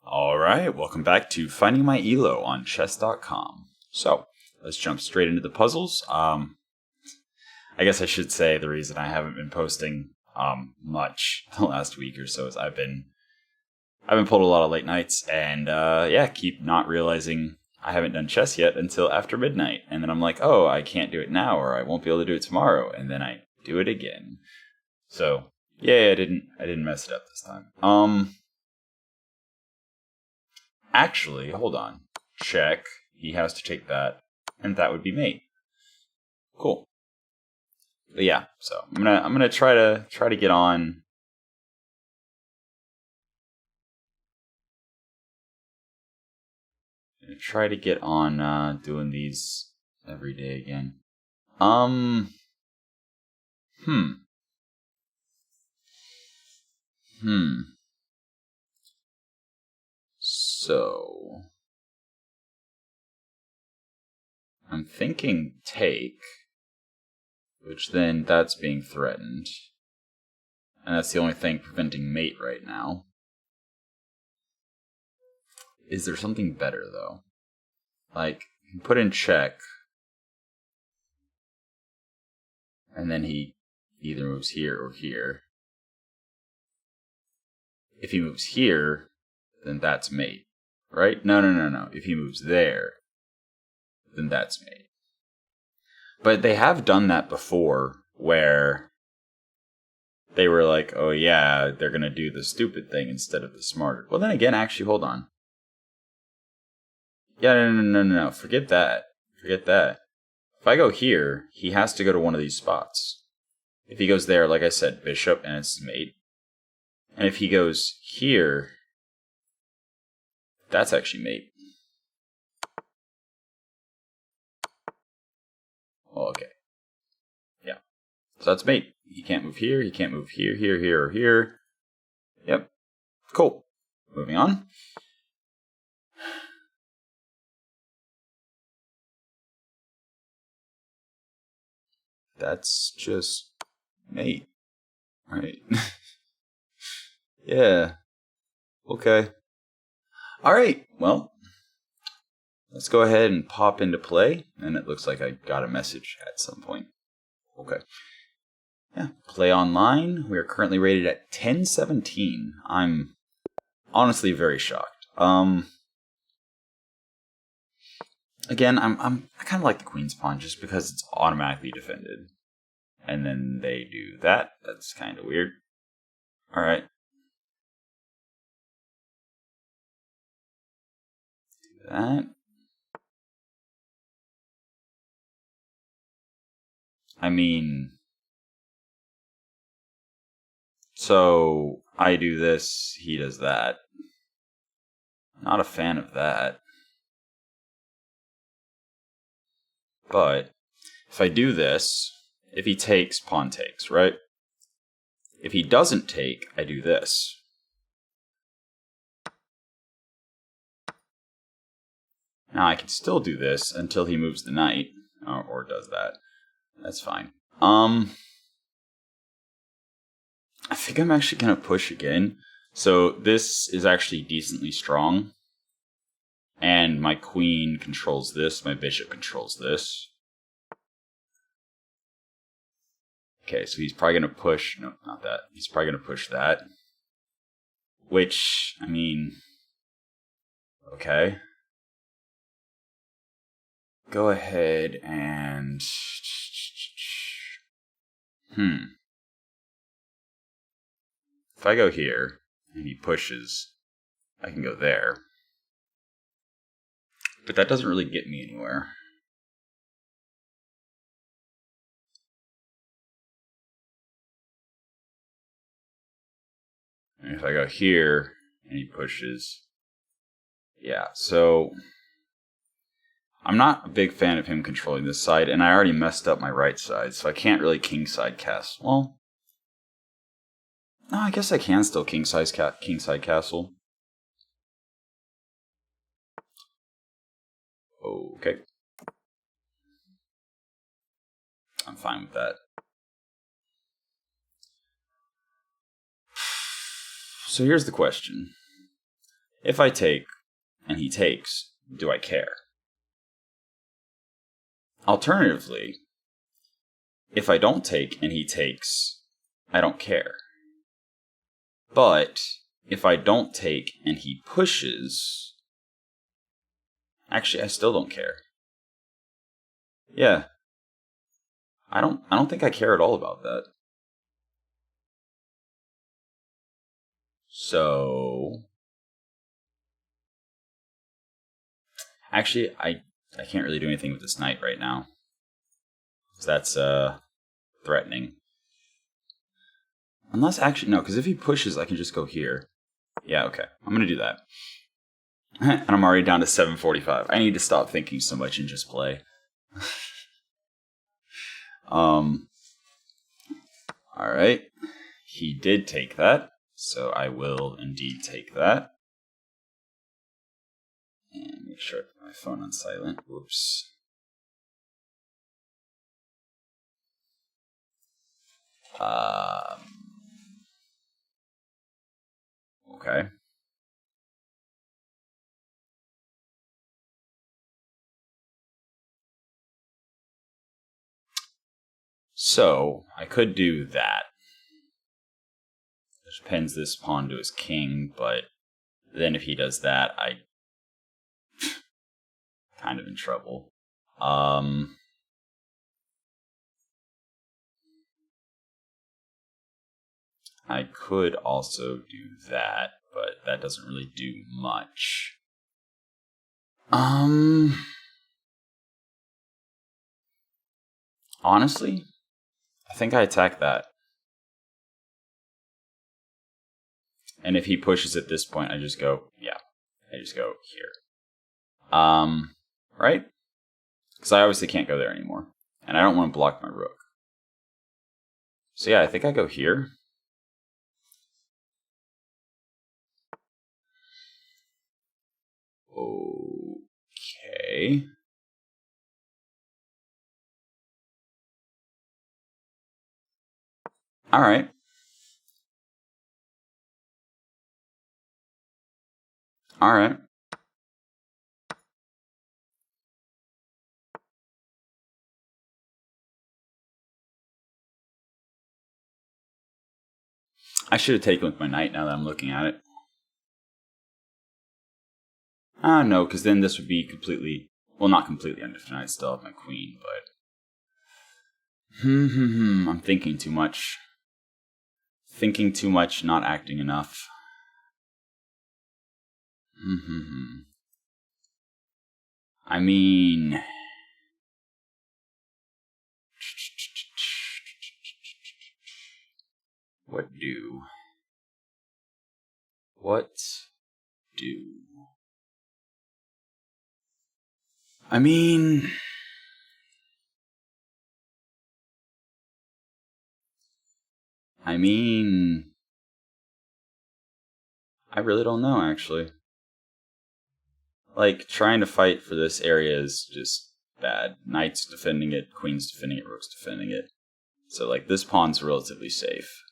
Alright, welcome back to Finding My ELO on chess.com. So, let's jump straight into the puzzles. I guess I should say the reason I haven't been posting much the last week or so is I've been pulled a lot of late nights and keep not realizing I haven't done chess yet until after midnight. And then I'm like, oh, I can't do it now or I won't be able to do it tomorrow, and then I do it again. So, yeah, I didn't mess it up this time. Actually, hold on. Check. He has to take that, and that would be mate. Cool. But yeah, so I'm gonna try to get on. Try to get on doing these every day again. So I'm thinking take, which then that's being threatened. And that's the only thing preventing mate right now. Is there something better, though? Like, put in check. And then he either moves here or here. If he moves here, then that's mate. Right? No. If he moves there, then that's mate. But they have done that before, where they were like, oh yeah, they're going to do the stupid thing instead of the smarter. Well, then again, actually, hold on. Yeah, no. Forget that. If I go here, he has to go to one of these spots. If he goes there, like I said, bishop, and it's mate. And if he goes here, that's actually mate. Oh, okay. Yeah. So that's mate. He can't move here, he can't move here, or here. Yep. Cool. Moving on. That's just mate. Right. Yeah. Okay. Alright, well, let's go ahead and pop into play. And it looks like I got a message at some point. Okay. Yeah, play online. We are currently rated at 1017. I'm honestly very shocked. Again, I kind of like the queen's pawn just because it's automatically defended. And then they do that. That's kind of weird. Alright. Do that. I mean, so I do this, he does that. Not a fan of that. But if I do this, if he takes, pawn takes, right? If he doesn't take, I do this. Now I can still do this until he moves the knight, or does that. That's fine. I think I'm actually going to push again. So this is actually decently strong. And my queen controls this, my bishop controls this. Okay, so he's probably going to push... No, not that. He's probably going to push that. Which, I mean... Okay. Go ahead and... If I go here, and he pushes, I can go there. But that doesn't really get me anywhere. And if I go here, and he pushes... Yeah, so... I'm not a big fan of him controlling this side, and I already messed up my right side, so I can't really kingside castle. Well... No, I guess I can still kingside castle. Okay. I'm fine with that. So here's the question. if I take and he takes, do I care? Alternatively, if I don't take and he takes, I don't care. But if I don't take and he pushes, actually I still don't care. Yeah. I don't think I care at all about that. So actually I can't really do anything with this knight right now. So that's threatening. Unless actually no, because if he pushes I can just go here. Yeah, okay. I'm gonna do that. And I'm already down to 745. I need to stop thinking so much and just play. Alright. He did take that, so I will indeed take that. And make sure I put my phone on silent. Whoops. Okay. So, I could do that. Which pins this pawn to his king, but then if he does that, I kind of in trouble. I could also do that, but that doesn't really do much. Honestly, I think I attack that. And if he pushes at this point, I just go, yeah, I just go here. Right? Because I obviously can't go there anymore. And I don't want to block my rook. So yeah, I think I go here. Okay. Alright. Alright. I should have taken with my knight now that I'm looking at it. No, because then this would be completely... Well, not completely undefeated. I still have my queen, but... I'm thinking too much. Thinking too much, not acting enough. I mean... What do? What do? I mean... I really don't know, actually. Like, trying to fight for this area is just bad. Knight's defending it, queen's defending it, rook's defending it. So, like, this pawn's relatively safe.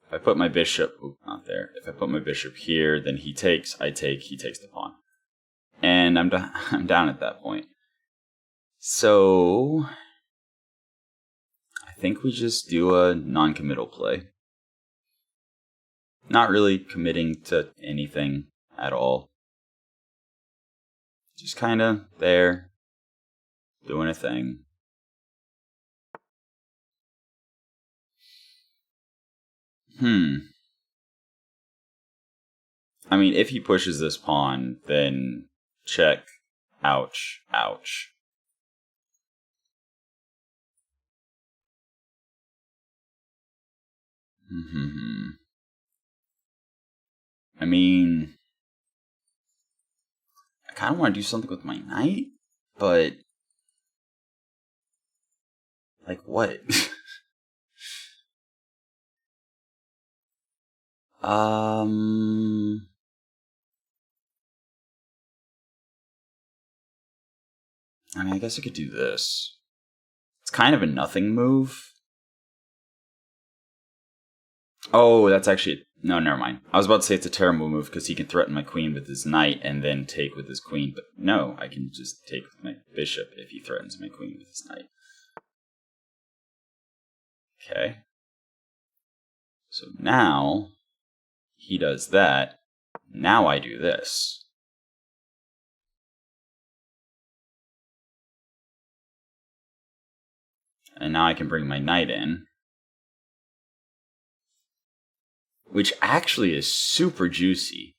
If I put my bishop... Oop, not there. If I put my bishop here, then he takes, I take, he takes the pawn. And I'm down at that point. So... I think we just do a non-committal play. Not really committing to anything at all. Just kind of there, doing a thing. I mean, if he pushes this pawn, then check. Ouch. Ouch. I mean, I kind of want to do something with my knight, but... Like, what? I mean, I guess I could do this. It's kind of a nothing move. Oh, that's actually No, never mind. I was about to say it's a terrible move because he can threaten my queen with his knight and then take with his queen. But no, I can just take with my bishop if he threatens my queen with his knight. Okay. So now he does that. Now I do this. And now I can bring my knight in. Which actually is super juicy.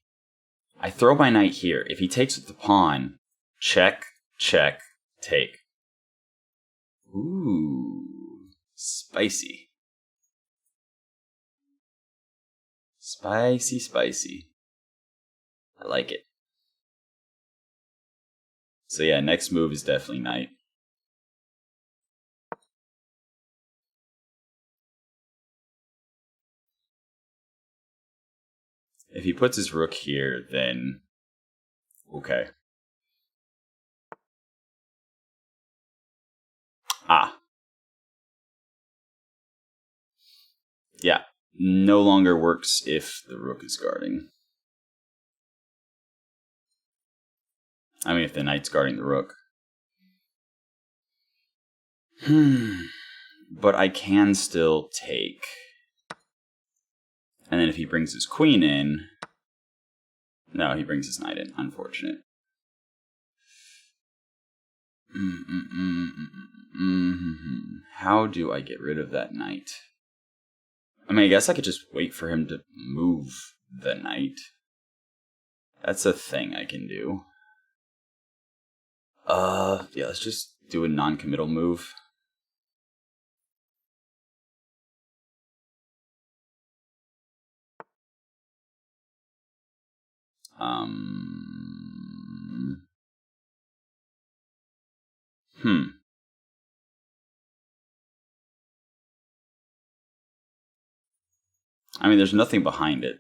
I throw my knight here. If he takes with the pawn, check, check, take. Ooh, spicy. Spicy, spicy. I like it. So yeah, next move is definitely knight. If he puts his rook here, then okay. Ah. Yeah, no longer works if the rook is guarding. I mean, if the knight's guarding the rook. But I can still take. And then if he brings his queen in... No, he brings his knight in. Unfortunate. How do I get rid of that knight? I mean, I guess I could just wait for him to move the knight. That's a thing I can do. Yeah, let's just do a non-committal move. I mean, there's nothing behind it.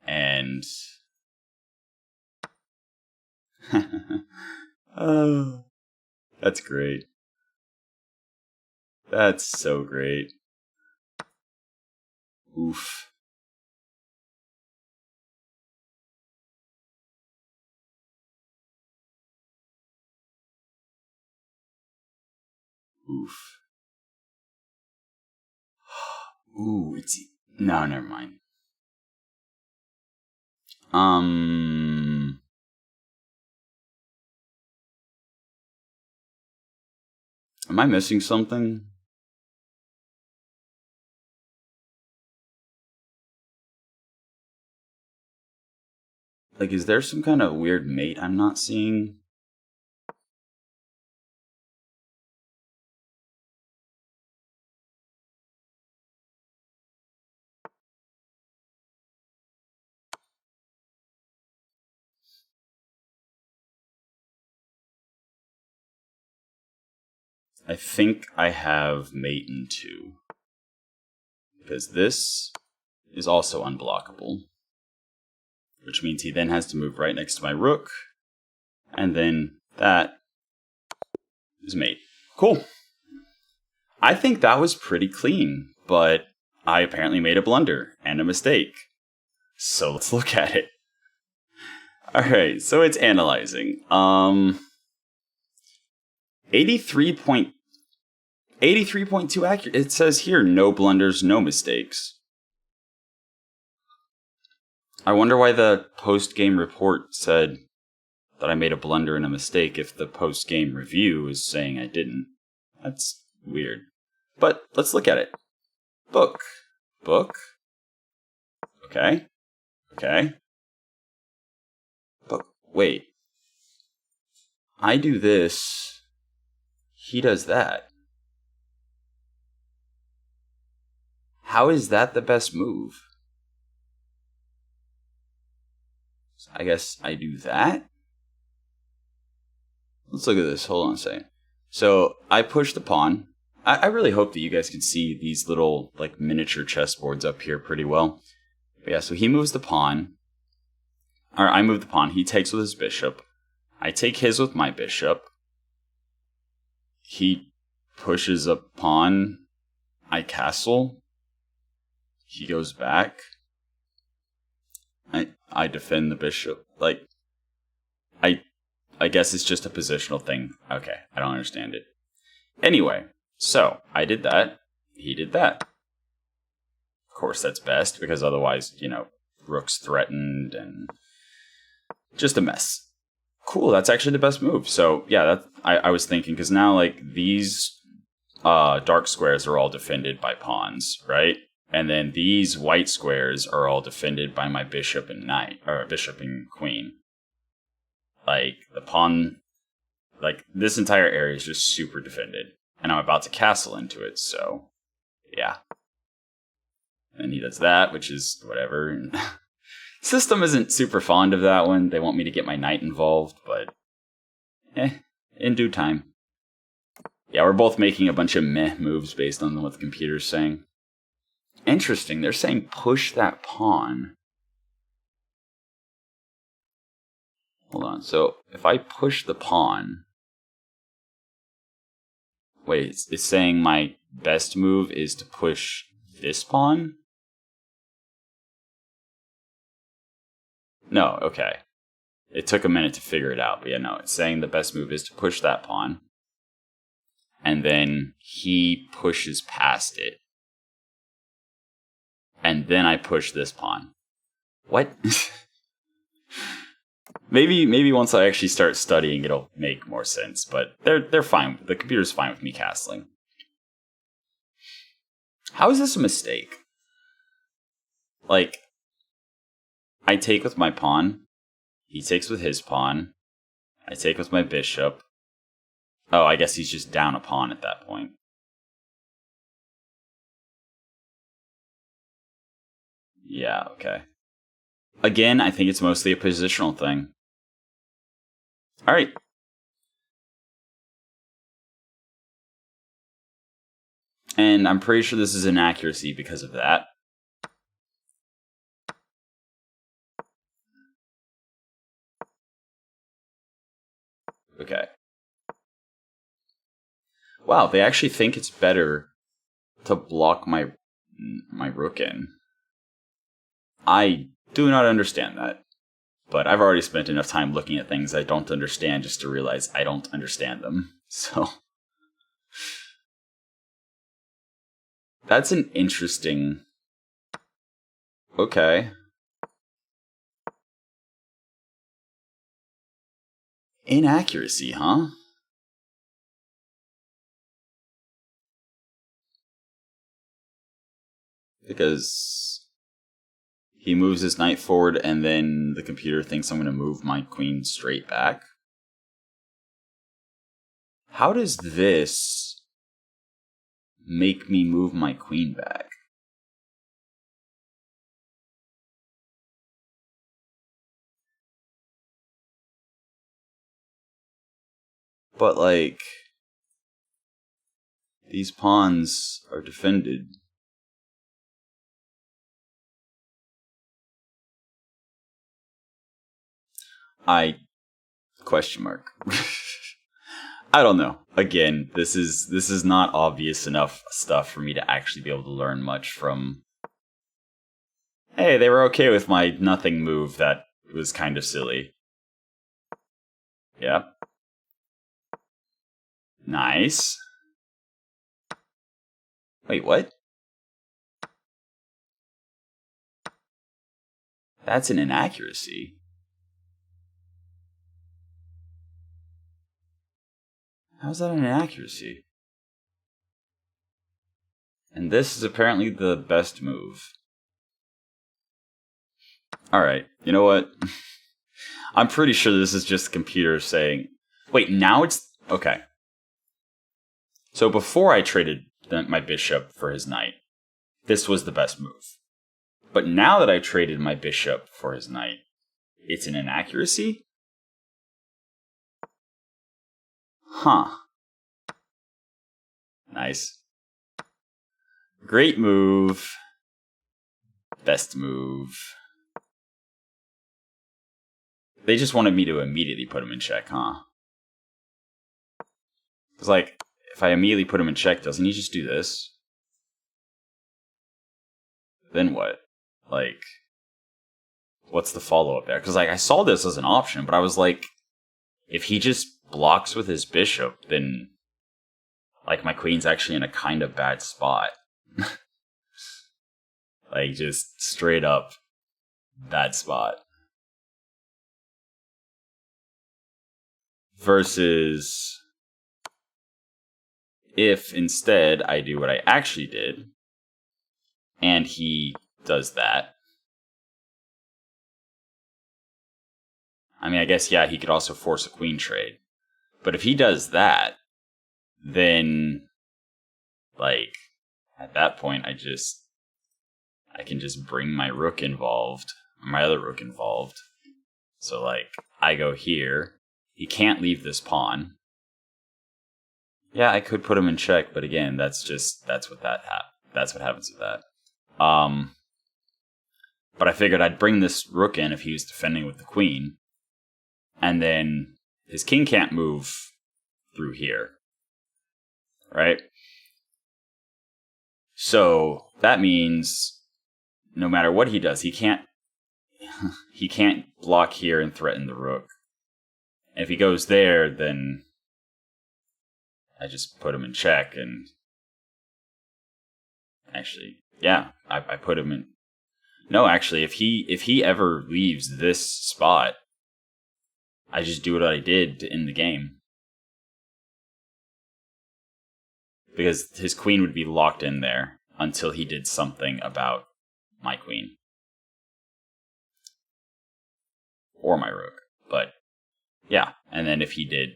And... oh, that's great. That's so great. Oof. Oof. Ooh, it's... No, never mind. Am I missing something? Like, is there some kind of weird mate I'm not seeing? I think I have mate in 2. Because this is also unblockable. Which means he then has to move right next to my rook. And then that is mate. Cool. I think that was pretty clean, but I apparently made a blunder and a mistake. So let's look at it. Alright, so it's analyzing. 83.2 accurate. It says here, no blunders, no mistakes. I wonder why the post-game report said that I made a blunder and a mistake if the post-game review is saying I didn't. That's weird. But let's look at it. Book. Book. Okay. Okay. But wait. I do this. He does that. How is that the best move? So I guess I do that. Let's look at this. Hold on a second. So I push the pawn. I really hope that you guys can see these little like miniature chessboards up here pretty well. But yeah, so he moves the pawn. Or I move the pawn. He takes with his bishop. I take his with my bishop. He pushes a pawn. I castle. He goes back. I defend the bishop. Like, I guess it's just a positional thing. Okay, I don't understand it. Anyway, so I did that. He did that. Of course, that's best, because otherwise, rook's threatened and just a mess. Cool, that's actually the best move. So, yeah, I was thinking, because now, like, these dark squares are all defended by pawns, right? And then these white squares are all defended by my bishop and knight, or bishop and queen. Like, the pawn, like, this entire area is just super defended. And I'm about to castle into it, so, yeah. And he does that, which is whatever. And system isn't super fond of that one. They want me to get my knight involved, but in due time. Yeah, we're both making a bunch of meh moves based on what the computer's saying. Interesting, they're saying push that pawn. Hold on, so if I push the pawn... Wait, it's saying my best move is to push this pawn? No, okay. It took a minute to figure it out, but yeah, no, it's saying the best move is to push that pawn. And then he pushes past it. And then I push this pawn. What? Maybe once I actually start studying, it'll make more sense. But they're fine. The computer's fine with me castling. How is this a mistake? Like, I take with my pawn. He takes with his pawn. I take with my bishop. Oh, I guess he's just down a pawn at that point. Yeah, okay. Again, I think it's mostly a positional thing. Alright. And I'm pretty sure this is inaccuracy because of that. Okay. Wow, they actually think it's better to block my rook in. I do not understand that. But I've already spent enough time looking at things I don't understand just to realize I don't understand them. So... That's an interesting... Okay. Inaccuracy, huh? Because he moves his knight forward and then the computer thinks I'm going to move my queen straight back. How does this make me move my queen back? But, like, these pawns are defended. Question mark. I don't know. Again, this is not obvious enough stuff for me to actually be able to learn much from. Hey, they were okay with my nothing move that was kind of silly. Yep. Nice. Wait, what? That's an inaccuracy. How's that an inaccuracy? And this is apparently the best move. Alright, you know what? I'm pretty sure this is just the computer saying... Wait, now it's... Okay. So before I traded my bishop for his knight, this was the best move. But now that I traded my bishop for his knight, it's an inaccuracy? Huh. Nice. Great move. Best move. They just wanted me to immediately put him in check, huh? Because, like, if I immediately put him in check, doesn't he just do this? Then what? Like, what's the follow-up there? Because, like, I saw this as an option, but I was like, if he just blocks with his bishop, then, like, my queen's actually in a kind of bad spot. Like, just straight up bad spot. Versus if instead I do what I actually did, and he does that. I mean, I guess, yeah, he could also force a queen trade. But if he does that, then, like, at that point, I can just bring my rook involved, or my other rook involved. So, like, I go here. He can't leave this pawn. Yeah, I could put him in check, but again, that's what happens with that. But I figured I'd bring this rook in if he was defending with the queen, and then his king can't move through here, right? So that means no matter what he does, he can't block here and threaten the rook. And if he goes there, then I just put him in check, and actually, yeah, I put him in. No, actually, if he ever leaves this spot, I just do what I did to end the game. Because his queen would be locked in there until he did something about my queen. Or my rook. But, yeah. And then if he did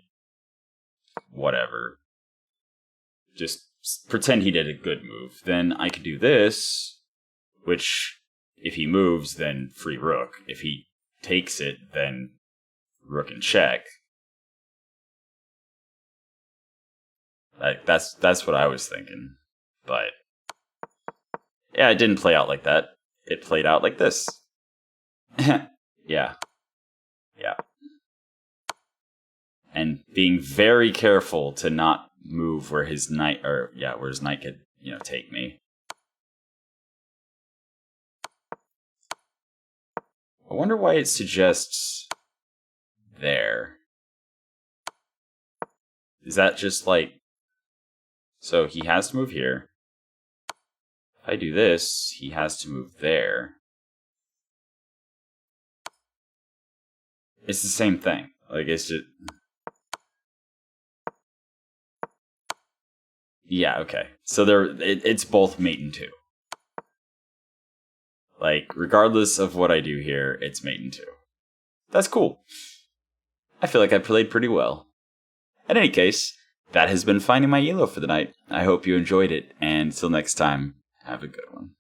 whatever, just pretend he did a good move, then I could do this, which, if he moves, then free rook. If he takes it, then rook and check. That's what I was thinking. But, yeah, it didn't play out like that. It played out like this. Yeah. And being very careful to not move where his knight, where his knight could, take me. I wonder why it suggests there. Is that just like, so he has to move here. If I do this, he has to move there. It's the same thing. Like, it's just... Yeah, okay. So it's both mate and 2. Like, regardless of what I do here, it's mate and 2. That's cool. I feel like I played pretty well. In any case, that has been Finding My ELO for the night. I hope you enjoyed it, and until next time, have a good one.